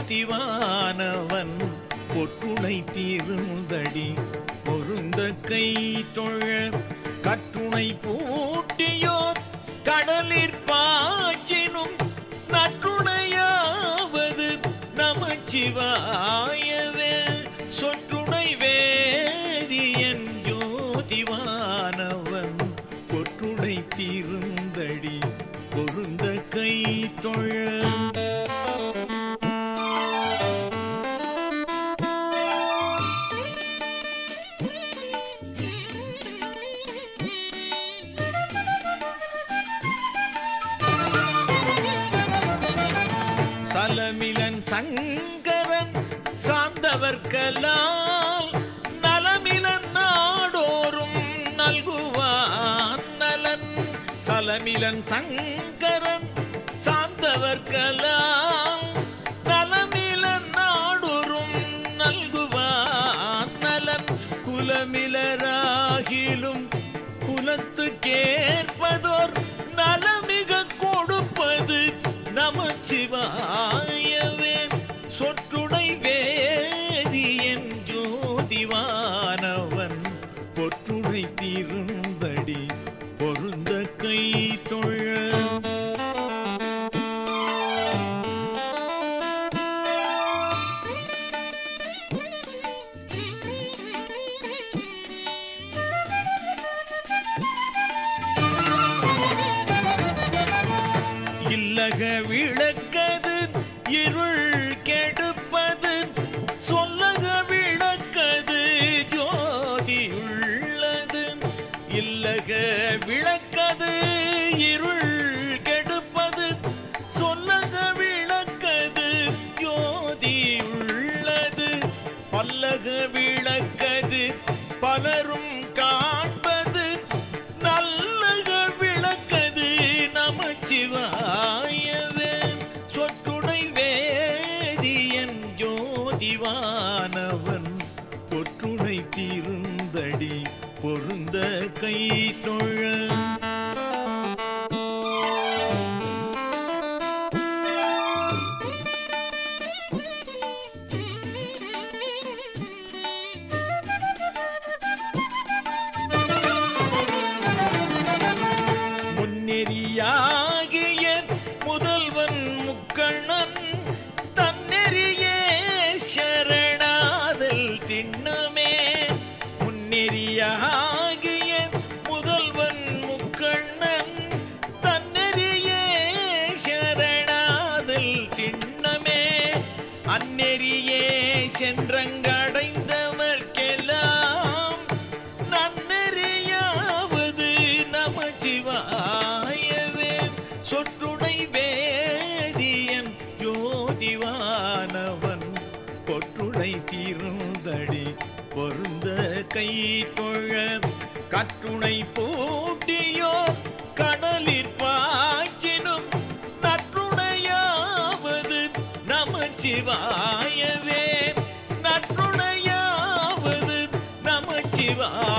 ஜோதிவானவன் பொற்றுணை தீர்ந்தடி பொருந்த கை தொழ கற்றுணை பூட்டியோர் கடலிற் பாய்ச்சினும் நற்றுணையாவது நமச்சிவாயவே சொற்றுணை வேதியன் ஜோதிவானவன் பொற்றுணை தீர்ந்தடி பொருந்த கை தொழ சலமிலன் சங்கரன் சார்ந்தவர்கலால் நலமிலன் நாடோறும் நல்குவான் நலன் சலமிலன் சங்கரன் சார்ந்தவர்கலால் நலமிலன் நாடோறும் நல்குவான் நலன் குலமிலராகிலும் குலத்துக்கேற்பதோர் நலமிக கொடுப்பது நமச்சிவாயவே சொற்றுணை வேதியன் ஜோதிவானவன் பொற்றுணை தீர்ந்தடி பொருந்த கை தொழ இல்லக விளக்கது இருள் கெடுப்பது சொல்லக விளக்கது ஜோதி உள்ளது இல்லக விளக்கது இருள் கெடுப்பது சொல்லக விளக்கது ஜோதி உள்ளது பல்லக விளக்கது பலரும் காண்பது நல்லக விளக்கது நமச்சிவாயவே சொற்றுணை வேதியன் ஜோதிவானவன் பொற்றுணை தீர்ந்தடி பொருந்த கை தொழ முன்னெறியாகிய முதல்வன் முக்கண்ணன் தன்னெறியே சரணாதல் திண்ணமே முன்னெறியாகிய முதல்வன் முக்கண்ணன் தன்னெறியே சரணாதல் திண்ணமே அந்நெறியே சென்றங்கடைந்தவர்க்கெல்லாம் நன்னெறியாவது நமச்சிவாயவே சொற்றுணை வேதியன் ஜோதிவானவன் பொற்றுணை தீர்ந்தடி பொருந்த கை தொழ கற்றுணை பூட்டியோ கடலிற் பாய்ச்சினும் நற்றுணையாவது நமச்சிவாயவே நற்றுணையாவது நமச்சிவாய